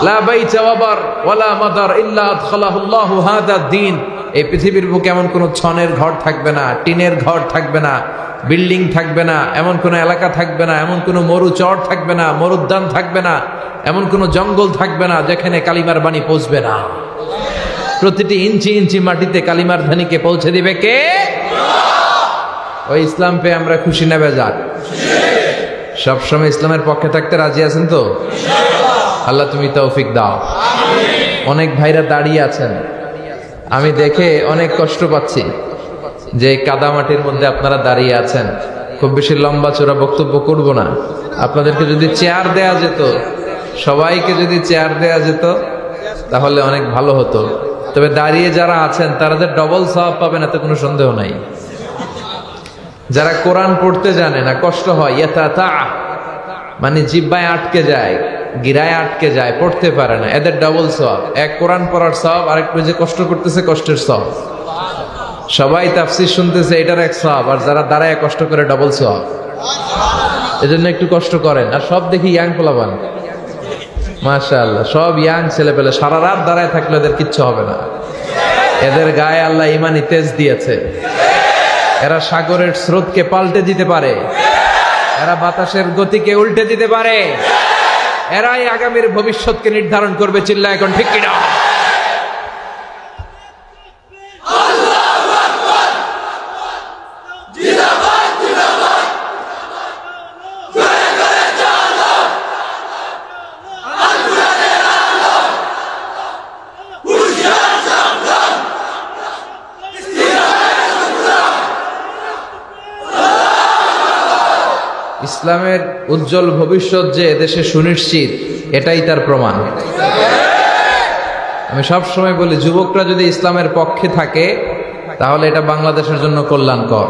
লা বাইতা ওয়াবার ওয়ালা মাদার ইল্লা আদখালাহু আল্লাহু হাদা দ্বীন। এই পৃথিবীর বুকে এমন কোন ছনের ঘর থাকবে না, টিনের ঘর থাকবে না, বিল্ডিং থাকবে না, এমন কোন এলাকা থাকবে না, এমন কোন মরুচর থাকবে না, মরুদ্যান থাকবে না, এমন কোন জঙ্গল থাকবে না যেখানে কালিমার বাণী পৌঁছবে না। প্রতিটি ইঞ্চি ইঞ্চি মাটিতে কালিমার ধ্বনিকে পৌঁছে দিবে কে? ওই ইসলাম পেয়ে আমরা খুশি না বেজার? সবসময় ইসলামের পক্ষে থাকতে রাজি আছেন তো? আল্লাহ তুমি তৌফিক দাও। অনেক ভাইরা দাঁড়িয়ে আছেন, আমি দেখে অনেক কষ্ট পাচ্ছি যে কাদা মাটির মধ্যে আপনারা দাঁড়িয়ে আছেন। খুব বেশি লম্বা চোরা বক্তব্য করব না। আপনাদেরকে যদি চেয়ার দেয়া যেত, সবাইকে যদি চেয়ার দেয়া যেত তাহলে অনেক ভালো হতো। তবে দাঁড়িয়ে যারা আছেন তারা যে ডবল সওয়াব পাবেন এতে কোনো সন্দেহ নাই। যারা কোরআন পড়তে জানে না, কষ্ট হয়, মানে জিব্বায় আটকে যায়, গিরায় আটকে যায়, পড়তে পারে না, এদের ডবল সওয়াব। এক কোরআন পড়ার সওয়াব, আরেকটু যে কষ্ট করতেছে কষ্টের সওয়াব। সবাই তাফসীর শুনতেছে এটার এক সওয়াব, আর যারা দাঁড়ায় কষ্ট করে ডবল সওয়াব। এজন্য একটু কষ্ট করেন। আর সব দেখি ইয়াং পোলাপান, মাশাআল্লাহ, সব ইয়াং ছেলে পেলে সারা রাত দাঁড়ায় থাকলে এদের কিচ্ছু হবে না। এদের গায়ে আল্লাহ ইমানি তেজ দিয়েছে। এরা সাগরের স্রোতকে পাল্টে দিতে পারে, এরা বাতাসের গতিকে উল্টে দিতে পারে, এরাই আগামীর ভবিষ্যৎকে নির্ধারণ করবে। চিল্লা এখন ঠিক কিনা? ইসলামের উজ্জ্বল ভবিষ্যৎ যে এদেশে সুনিশ্চিত, এটাই তার প্রমাণ। আমি সব সময় বলি, যুবকরা যদি ইসলামের পক্ষে থাকে তাহলে এটা বাংলাদেশের জন্য কল্যাণকর।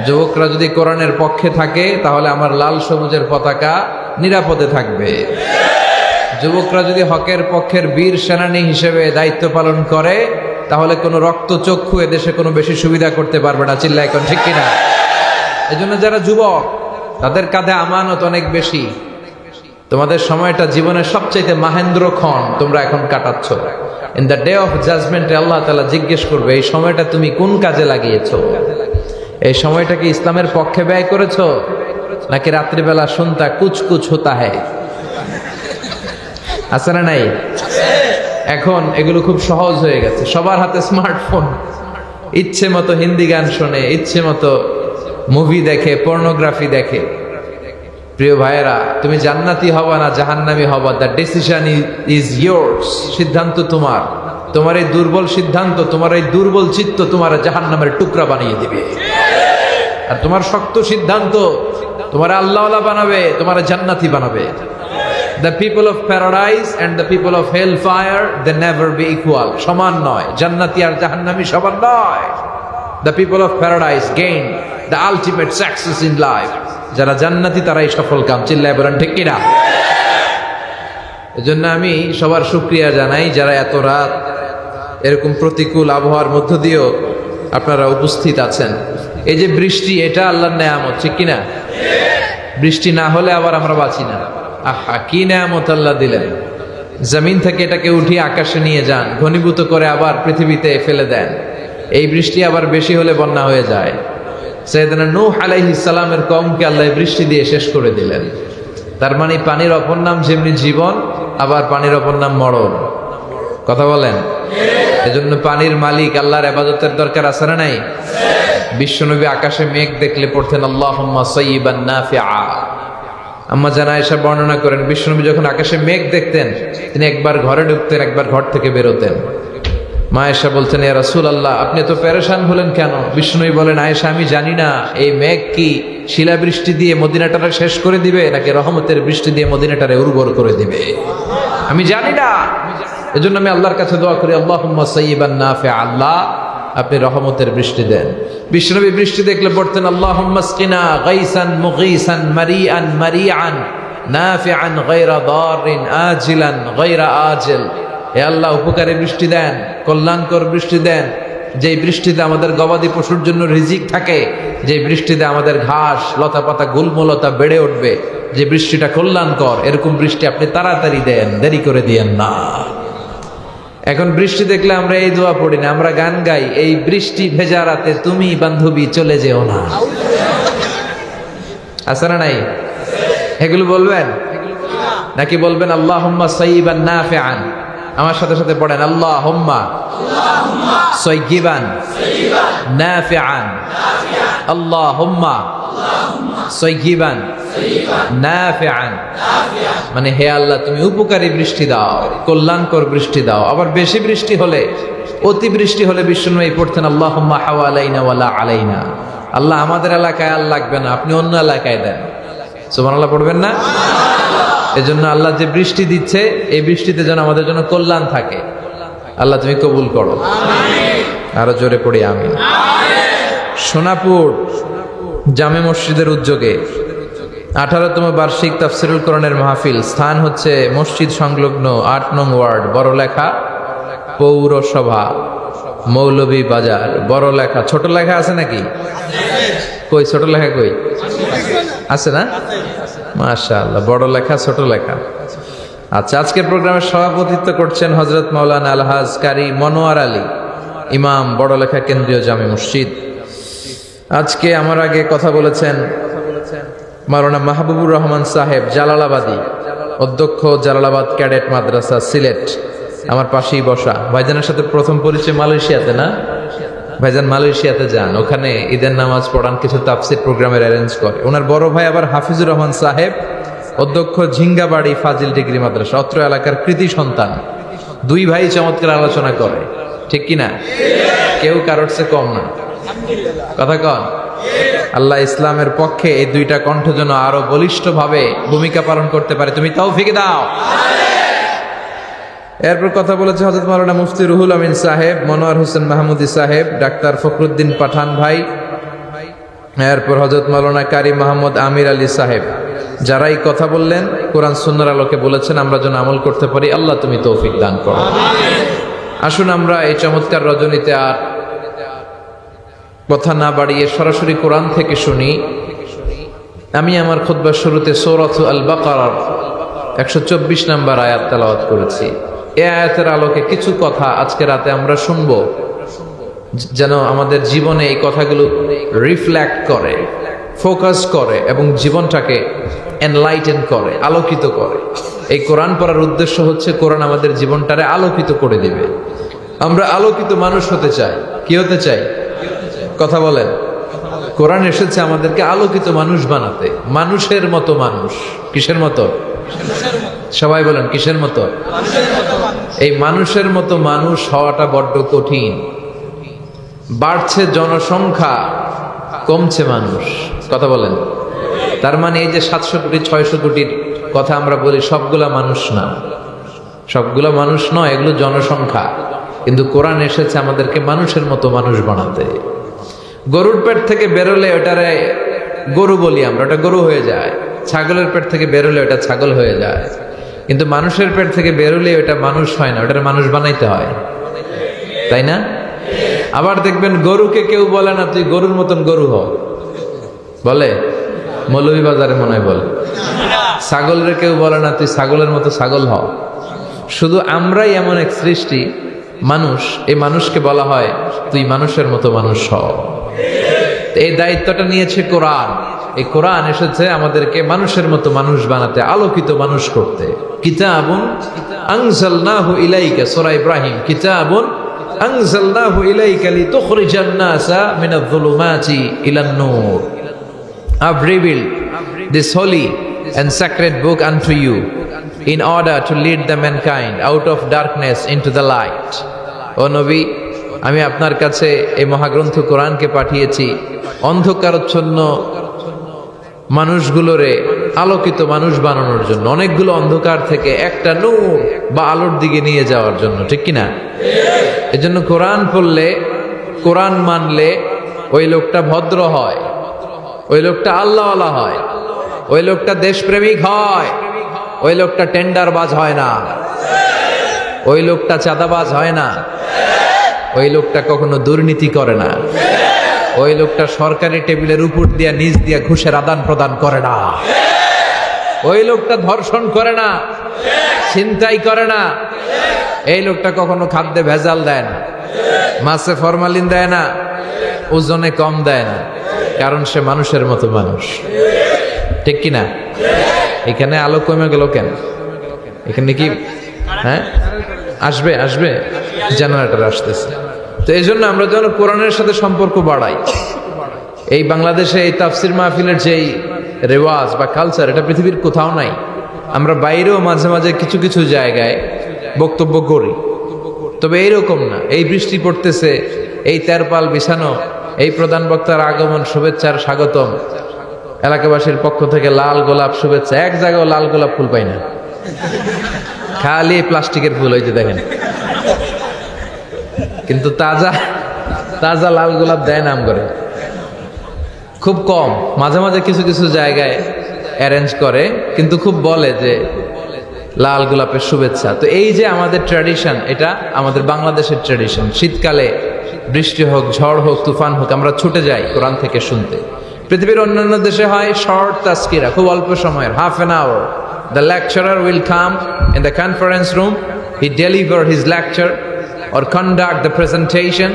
যুবকরা যদি কোরআনের পক্ষে থাকে তাহলে আমার লাল সবুজের পতাকা নিরাপদে থাকবে। যুবকরা যদি হকের পক্ষের বীর সেনানী হিসেবে দায়িত্ব পালন করে তাহলে কোনো রক্তচক্ষু এদেশে কোনো বেশি সুবিধা করতে পারবে না। চিল্লা এখন ঠিক কিনা? এজন্য যারা যুবক তাদের কাঁধে আমানত অনেক বেশি। তোমাদের সময়টা জীবনের সবচাইতে মাহেন্দ্র ক্ষণ তোমরা এখন কাটাচ্ছ। ইন দ্য ডে অফ জাজমেন্টে আল্লাহ তাআলা জিজ্ঞেস করবে, এই সময়টা তুমি কোন কাজে লাগিয়েছো? এই সময়টা কি ইসলামের পক্ষে ব্যয় করেছো, নাকি রাত্রিবেলা শুনতা কুছ কুছ হোতা হ্যায়? আছে না নাই? এখন এগুলো খুব সহজ হয়ে গেছে, সবার হাতে স্মার্টফোন। ইচ্ছে মতো হিন্দি গান শোনে, ইচ্ছে মতো মুভি দেখে, পর্নোগ্রাফি দেখে। প্রিয় ভাইয়েরা, তুমি জান্নাতি হবা না জাহান্নামী হবা, দ্য ডিসিশন ইজ ইয়োর্স। সিদ্ধান্ত তোমার। তোমার এই দুর্বল সিদ্ধান্ত, তোমার এই দুর্বল চিত্ত তোমার জাহান্নামের টুকরা বানিয়ে দিবে। আর তোমার শক্ত সিদ্ধান্ত তোমার আল্লাহওয়ালা বানাবে, তোমার জান্নাতি বানাবে। The people of paradise and the people of hellfire, they never be equal. সমান নয়, জান্নাতি আর জাহান্নামী সমান নয়। The people of paradise gain the ultimate success in life. যারা জান্নাতি তারাই সফল কাম। চিল্লায় বলেন ঠিক কিনা? এজন্য আমি সবার শুকরিয়া জানাই যারা এত রাত এরকম প্রতিকূল আবহাওয়ার মধ্য দিয়েও আপনারা উপস্থিত আছেন। এই যে বৃষ্টি, এটা আল্লাহর নেয়ামত, ঠিক কিনা? বৃষ্টি না হলে আবার আমরা বাঁচি না। আহা, কি নেয়ামত আল্লাহ দিলেন। জমিন থেকে এটাকে উঠিয়ে আকাশে নিয়ে যান, ঘনীভূত করে আবার পৃথিবীতে ফেলে দেন। এই বৃষ্টি আবার বেশি হলে বন্যা হয়ে যায়। সাইয়েদনা নূহ আলাইহিস সালামের কওমকে আল্লাহ বৃষ্টি দিয়ে শেষ করে দিলেন। তার মানে পানির অপর নাম যেমনি জীবন, আবার পানির অপর নাম মরণ। কথা বলেন? এজন্য পানির মালিক আল্লাহর ইবাদতের দরকার আছে না নাই? বিশ্বনবী আকাশে মেঘ দেখলে পড়তেন আল্লাহুম্মা সাইয়্যিবান নাফিআ। আম্মা জানা আয়েশা বর্ণনা করেন, বিশ্বনবী যখন আকাশে মেঘ দেখতেন তিনি একবার ঘরে ঢুকতেন, একবার ঘর থেকে বেরোতেন। মা আয়েশা বলতেন, ইয়া রাসূলুল্লাহ, আপনি তো পেরেশান হলেন কেন? বিশ্বনবী বলেন, আয়েশা, আমি জানি না এই মেঘ কি শিলাবৃষ্টি দিয়ে মদিনাটারে শেষ করে দিবে, নাকি রহমতের বৃষ্টি দিয়ে মদিনাটারে উর্বর করে দিবে, আমি জানি না। এজন্য আমি আল্লাহর কাছে দোয়া করি, আল্লাহুম্মা সাইয়্যিবান নাফিআ, আল্লাহ আপনি রহমতের বৃষ্টি দেন। বিশ্বনবী বৃষ্টি দেখলে পড়তেন আল্লাহুম্মা আসকিনা গাইসান মুগীসান মারিআন মারিআন নাফিআন গায়রা দারিন আজিলান গায়রা আজিল। হে আল্লাহ, উপকারী বৃষ্টি দেন, কল্যাণকর বৃষ্টি দেন, যে বৃষ্টিতে আমাদের গবাদি পশুর জন্য রিজিক থাকে, যে বৃষ্টিতে আমাদের ঘাস লতা পাতা গুল্মলতা বেড়ে উঠবে, যে বৃষ্টিটা কল্যাণকর, এরকম বৃষ্টি আপনি তাড়াতাড়ি দেন, দেরি করে দিয়েন না। এখন বৃষ্টি দেখলে আমরা এই দোয়া পড়ি না, আমরা গান গাই, এই বৃষ্টি ভেজা রাতে তুমি বান্ধবী চলে যেও না। আছে না নাই? এগুলো বলবেন নাকি বলবেন আল্লাহুম্মা সাইয়িবান নাফিআন? আমার সাথে সাথে পড়েন আল্লাহুম্মা সাইয়িবান নাফিআন, আল্লাহুম্মা সাইয়িবান নাফিআন। মানে হে আল্লাহ তুমি উপকারী বৃষ্টি দাও, কল্যাণকর বৃষ্টি দাও। আবার বেশি বৃষ্টি হলে, অতি বৃষ্টি হলে বিশ্বনবী পড়তেন আল্লাহুম্মা হাওয়ালাইনা ওয়ালা আলাইনা। আল্লাহ আমাদের এলাকায় আর লাগবে না, আপনি অন্য এলাকায় দেন। সুবহানাল্লাহ পড়বেন না? এজন্য আল্লাহ যে বৃষ্টি দিচ্ছে, এই বৃষ্টিতে যেন আমাদের জন্য কল্যাণ থাকে। আল্লাহ তুমি কবুল করো। আরো জোরে পড়ি আমিন। সোনাপুর জামে মসজিদের উদ্যোগে 18তম বার্ষিক তাফসিরুল কোরআনের মাহফিল। স্থান হচ্ছে মসজিদ সংলগ্ন 8 নং ওয়ার্ড, বড়লেখা পৌরসভা, মৌলভী বাজার। বড়লেখা, ছোট লেখা আছে নাকি? কই ছোট লেখা কই? আছে না? মাশাআল্লাহ, বড় লেখা ছোট লেখা। আচ্ছা, আজকের প্রোগ্রামের সভাপতিত্ব করছেন হযরত মাওলানা আলহাজ কারি মনোয়ার আলী, ইমাম, বড়লেখা কেন্দ্রীয় জামে মসজিদ। আজকে আমার আগে কথা বলেছেন মাওলানা মাহবুবুর রহমান সাহেব, জালালাবাদী, অধ্যক্ষ জালালাবাদ ক্যাডেট মাদ্রাসা, সিলেট। আমার পাশেই বসা। ভাইজানের সাথে প্রথম পরিচয় মালয়েশিয়াতে না? ভাইজান মালয়েশিয়াতে যান, ওখানে ঈদের নামাজ পড়ান, কিছু তাফসির প্রোগ্রামের অ্যারেঞ্জ করে। ওনার বড় ভাই আবার হাফিজুর রহমান সাহেব, অধ্যক্ষ ঝিঙ্গাবাড়ি ফাজিল ডিগ্রি মাদ্রাসা, অত্র এলাকার কৃতি সন্তান। দুই ভাই চমৎকার আলোচনা করে, ঠিক কিনা? কেউ কারোর চেয়ে কম না, কথা কন। আল্লাহ ইসলামের পক্ষে এই দুইটা কণ্ঠ যেন আরো বলিষ্ঠভাবে ভূমিকা পালন করতে পারে, তুমি তৌফিক দাও। এরপর কথা বলেছে হযরত মাওলানা মুফতি রুহুল আমিন সাহেব, মনোয়ার হোসেন মাহমুদী সাহেব, ডাক্তার ফখরুদ্দিন পাঠান ভাই, এরপর হযরত মাওলানা কারি মাহমুদ আমির আলী সাহেব। যারাই কথা বললেন কোরআন সুন্নাহর আলোকে বলেছেন, আমরা যেন আমল করতে পারি। আল্লাহ তুমি তৌফিক দান করো। আসুন আমরা এই চমৎকার রজনীতে আর কথা না বাড়িয়ে সরাসরি কোরআন থেকে শুনি। আমি আমার খুতবার শুরুতে সূরাত আল বাকারার 124 নম্বর আয়াত তেলাওয়াত করেছি। এই আয়াতের আলোকে কিছু কথা আজকে রাতে আমরা শুনবো, যেন আমাদের জীবনে এই কথাগুলো রিফ্লেক্ট করে, ফোকাস করে এবং জীবনটাকে এনলাইটেন করে, আলোকিত করে। এই কোরআন পড়ার উদ্দেশ্য হচ্ছে কোরআন আমাদের জীবনটারে আলোকিত করে দিবে। আমরা আলোকিত মানুষ হতে চাই। কি হতে চাই? কথা বলেন। কোরআন এসেছে আমাদেরকে আলোকিত মানুষ বানাতে, মানুষের মতো মানুষ। কিসের মতো? সবাই বলেন কিসের মতো? এই মানুষের মতো মানুষ হওয়াটা বড্ড কঠিন। বাড়ছে জনসংখ্যা, কমছে মানুষ। কথা বলেন। তার মানে এই যে 700 কোটি 600 কোটির কথা আমরা বলি, সবগুলা মানুষ না, সবগুলা মানুষ নয়, এগুলো জনসংখ্যা। কিন্তু কোরআন এসেছে আমাদেরকে মানুষের মতো মানুষ বানাতে। গরুর পেট থেকে বেরোলে ওটারে গরু বলি আমরা, ওটা গরু হয়ে যায়। ছাগলের পেট থেকে বেরোলে ওটা ছাগল হয়ে যায়। কিন্তু মানুষের পেট থেকে বেরোলে ওটা মানুষ হয় না, ওটারে মানুষ বানাইতে হয়, তাই না? আবার দেখবেন গরুকে কেউ বলে না তুই গরুর মতন গরু হ, বলে? মৌলভীবাজারে মনে হয় বলে। ছাগলের কেউ বলে না তুই ছাগলের মতো ছাগল হ। শুধু আমরাই এমন এক সৃষ্টি মানুষ, এই মানুষকে বলা হয় তুই মানুষের মতো মানুষ হ। এই দায়িত্বটা নিয়েছে কোরআন। এই কোরআন এসেছে আমাদেরকে মানুষের মতো মানুষ বানাতে, আলোকিত মানুষ করতে। কিতাবুন আনজালনাহু ইলাইকা, সূরা ইব্রাহিম। কিতাবুন আনজালনাহু ইলাইকা লিতুখরিজান নাসা মিনায-যুলুমাতি ইলান-নূর। I've revealed this holy and sacred book unto you in order to lead the mankind out of darkness into the light. ও নবী, আমি আপনার কাছে এই মহাগ্রন্থ কোরআনকে পাঠিয়েছি অন্ধকারচ্ছন্ন মানুষগুলোরে আলোকিত মানুষ বানানোর জন্য, অনেকগুলো অন্ধকার থেকে একটা নূর বা আলোর দিকে নিয়ে যাওয়ার জন্য, ঠিক কিনা? এজন্য কোরআন পড়লে, কোরআন মানলে ওই লোকটা ভদ্র হয়, ওই লোকটা আল্লাহওয়ালা হয়, ওই লোকটা দেশপ্রেমিক হয়, ওই লোকটা টেন্ডারবাজ হয় না, ওই লোকটা চাঁদাবাজ হয় না, ওই লোকটা কখনো দুর্নীতি করে না, ওই লোকটা সরকারি টেবিলের উপর দিয়া নিচ দিয়া ঘুষের আদান প্রদান করে না, ওই লোকটা ধর্ষণ করে না, ছিনতাই করে না, এই লোকটা কখনো খাদ্যে ভেজাল দেয় না, মাছে ফরমালিন দেয় না, ওজনে কম দেয় না, কারণ সে মানুষের মতো মানুষ। ঠিক কিনা? এখানে আলো কমে গেল কেন? এখানে কি হ্যাঁ আসবে আসবে জেনারেটর আসতেছে। তো এই জন্য আমরা যেন কোরআনের সাথে সম্পর্ক বাড়াই। এই বাংলাদেশে এই তাফসির মাহফিলের যেই রেওয়াজ বা কালচার, এটা পৃথিবীর কোথাও নাই। আমরা বাইরেও মাঝে মাঝে কিছু কিছু জায়গায় বক্তব্য করি, তবে এইরকম না। এই বৃষ্টি পড়তেছে, এই তেরপাল বিছানো, এই প্রধান বক্তার আগমন, শুভেচ্ছার স্বাগতম, এলাকাবাসীর পক্ষ থেকে লাল গোলাপ শুভেচ্ছা, এক জায়গায় লাল গোলাপ ফুল পাই না, খালি প্লাস্টিকের ফুল হইতে দেখেন, কিন্তু তাজা তাজা লাল গোলাপ দেয় নাম করে খুব কম। মাঝে মাঝে কিছু কিছু জায়গায় অ্যারেঞ্জ করে, কিন্তু খুব বলে যে লাল গোলাপের শুভেচ্ছা। তো এই যে আমাদের ট্র্যাডিশন, এটা আমাদের বাংলাদেশের ট্র্যাডিশন। শীতকালে বৃষ্টি হোক, ঝড় হোক, তুফান হোক, আমরা ছুটে যাই কোরআন থেকে শুনতে। পৃথিবীর অন্যান্য দেশে হয় শর্ট তাস্কিরা, খুব অল্প সময়ের, half an hour. The lecturer will come in the conference room, he deliver his lecture or conduct the presentation,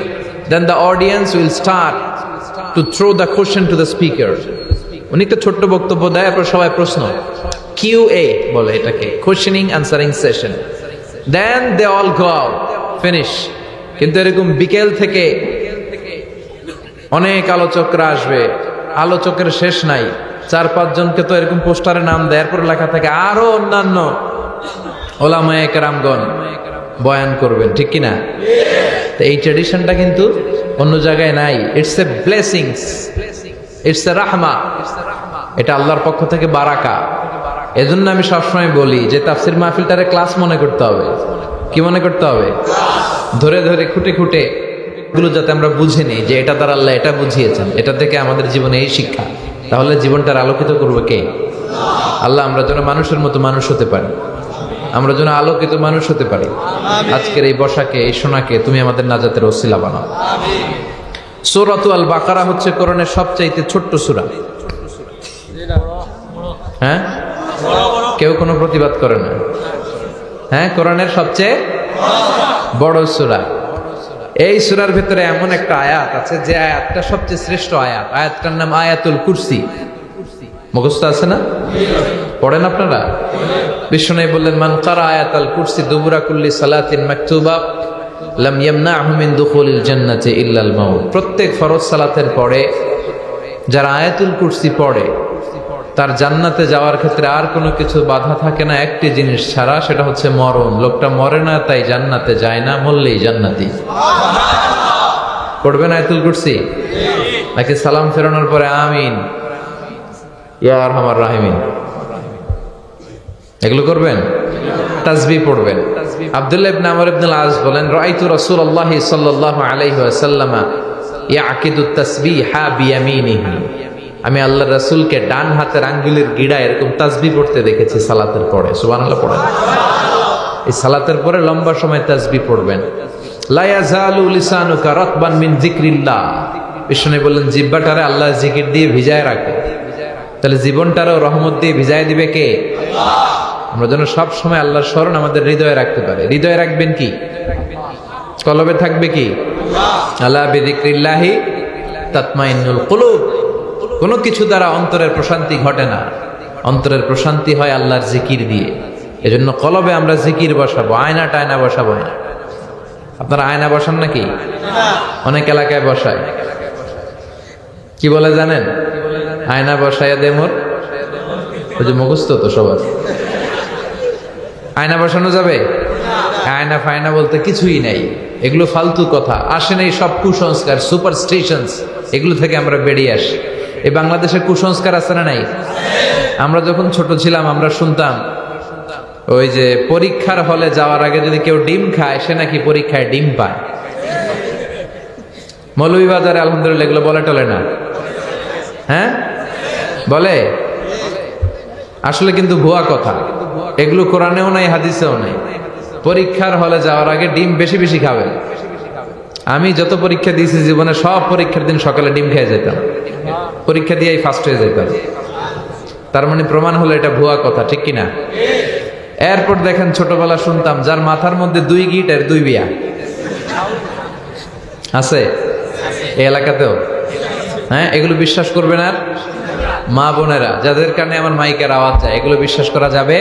then the audience will start to throw the question to the speaker. উনি একটা ছোট্ট বক্তব্য দেয়, এরপর সবাই প্রশ্ন, QA বলে এটাকে, questioning answering session. Then they all go out, finish. কিন্তু এরকম বিকেল থেকে অনেক আলোচকরা আসবে, আলোচকের শেষ নাই। 4-5 জনকে তো এরকম পোস্টারে নাম দেয়, এরপর লেখা থাকে আরো অন্যান্য ওলামায়ে কেরামগণ বয়ান করবেন। ঠিক কিনা? তো এই ট্র্যাডিশনটা কিন্তু অন্য জায়গায় নাই। It's a blessings, it's a রাহমা, এটা আল্লাহর পক্ষ থেকে বারাকা। এজন্য আমি সবসময় বলি যে তাফসির মাহফিলটারে ক্লাস মনে করতে হবে। কি মনে করতে হবে? ধরে ধরে খুঁটে খুঁটে গুলো যাতে আমরা বুঝে নিই যে এটা দ্বারা আল্লাহ এটা বুঝিয়েছেন, এটা থেকে আমাদের জীবনে এই শিক্ষা, তাহলে জীবনটার আলোকিত করবে কে? আল্লাহ। আমরা যেন মানুষের মতো মানুষ হতে পারি, আমরা যেন আলোকিত মানুষ হতে পারি। আজকের এই বর্ষাকে, এই সোনাকে তুমি আমাদের নাজাতের ওসিলা বানাও। সূরাতুল আল বাকারা হচ্ছে কোরআনের সবচাইতে ছোট্ট সূরা। হ্যাঁ, কেউ কোনো প্রতিবাদ করে না। হ্যাঁ, কোরআনের সবচেয়ে বড় সূরা। এই সূরার ভিতরে এমন একটা আয়াত আছে যে আয়াতটা সবচেয়ে শ্রেষ্ঠ আয়াত। আয়াতটার নাম আয়াতুল কুরসি। মুখস্থ আছে না? পড়েন আপনারা? বিষ্ণু বললেন, মান কারা আয়াতুল কুরসি দুবুরা কুল্লি সালাতিন মাকতুবা লাম ইয়ামনাহু মিন দুখুলিল জান্নাতি ইল্লাল মাউত। প্রত্যেক ফরজ সালাতের পরে যারা আয়াতুল কুরসি পড়ে, তার জান্নাতে যাওয়ার ক্ষেত্রে আর কোনো কিছু বাধা থাকে না, একটি জিনিস ছাড়া, সেটা হচ্ছে মরণ। লোকটা মরে না তাই জান্নাতে যায় না, মরলেই জান্নাতি। পড়বেন আয়াতুল কুরসি? নাকি সালাম ফেরানোর পরে আমিন ইয়া আরহামার রাহিমিন এগুলো করবেন? তাসবিহ পড়বেন। আব্দুল্লাহ ইবনে আমর ইবনে আল-আস বলেন, রাআইতু রাসূলুল্লাহ সাল্লাল্লাহু আলাইহি ওয়াসাল্লাম ইয়াকিদুত তাসবিহা বিয়ামিনিহি। আমি আল্লাহর রাসূলকে ডান হাতের আঙ্গুলের গিড়া এরকম তাসবিহ পড়তে দেখেছি সালাতের পরে। সুবহানাল্লাহ পড়েন। এই সালাতের পরে লম্বা সময় তাসবিহ পড়বেন। লা ইয়াজালু লিসানুকা রাতবান মিন যিকরিল্লাহ। বিষ্ণু বললেন, জিহ্বাটারে আল্লাহর জিকির দিয়ে ভিজায় রাখো। তাহলে জীবনটারও রহমত দিয়ে ভিজায় দিবে কে? আল্লাহ। আমরা যেন সব সময় আল্লাহর স্মরণ আমাদের হৃদয়ে রাখতে পারি। হৃদয়ে রাখবেন কি? কলবে থাকবে কি? আলা বিযিকরিল্লাহি তাতমাইন্নুল কুলুব। কোনো কিছু দ্বারা অন্তরের প্রশান্তি ঘটে না, অন্তরের প্রশান্তি হয় আল্লাহর জিকির দিয়ে। এজন্য কলবে আমরা জিকির বসাবো, আয়না টায়না বসাবো না। আপনারা আয়না বসান নাকি? অনেক এলাকায় বসায়। কি বলে জানেন? আয়না বসাইয়া দে মোর, ওই যে মুখস্থ তো সবার। আয়না বসানো যাবে? আয়না ফায়না বলতে কিছুই নাই, এগুলো ফালতু কথা। আসে নাই সব কুসংস্কার, সুপারস্টিশনস, এগুলো থেকে আমরা বেরিয়ে আসি। এই বাংলাদেশে কুসংস্কার আছে না নাই? আমরা যখন ছোট ছিলাম আমরা শুনতাম ওই যে পরীক্ষার হলে যাওয়ার আগে যদি কেউ ডিম খায়, সে নাকি পরীক্ষায় ডিম পায়। মৌলভীবাজারে আলহামদুলিল্লাহ এগুলো বলে টলে না? হ্যাঁ বলে। আসলে কিন্তু ভুয়া কথা, এগুলো কোরআনেও নাই, হাদিসেও নাই। পরীক্ষার হলে যাওয়ার আগে ডিম বেশি বেশি খাবেন, আমি যত পরীক্ষা দিয়েছি জীবনে সব পরীক্ষার দিন সকালে ডিম খেয়ে যেতাম, পরীক্ষা দিয়েই ফার্স্ট হয়ে যেতাম। তার মানে প্রমাণ হলো এটা ভুয়া কথা, ঠিক কিনা? এরপর দেখেন ছোটবেলা শুনতাম যার মাথার মধ্যে 2 গিট আর 2 বিয়া আছে এই এলাকাতেও। হ্যাঁ, এগুলো বিশ্বাস করবেন? আর মা বোনেরা যাদের কারণে আমার মাইকের আওয়াজ যায়, এগুলো বিশ্বাস করা যাবে?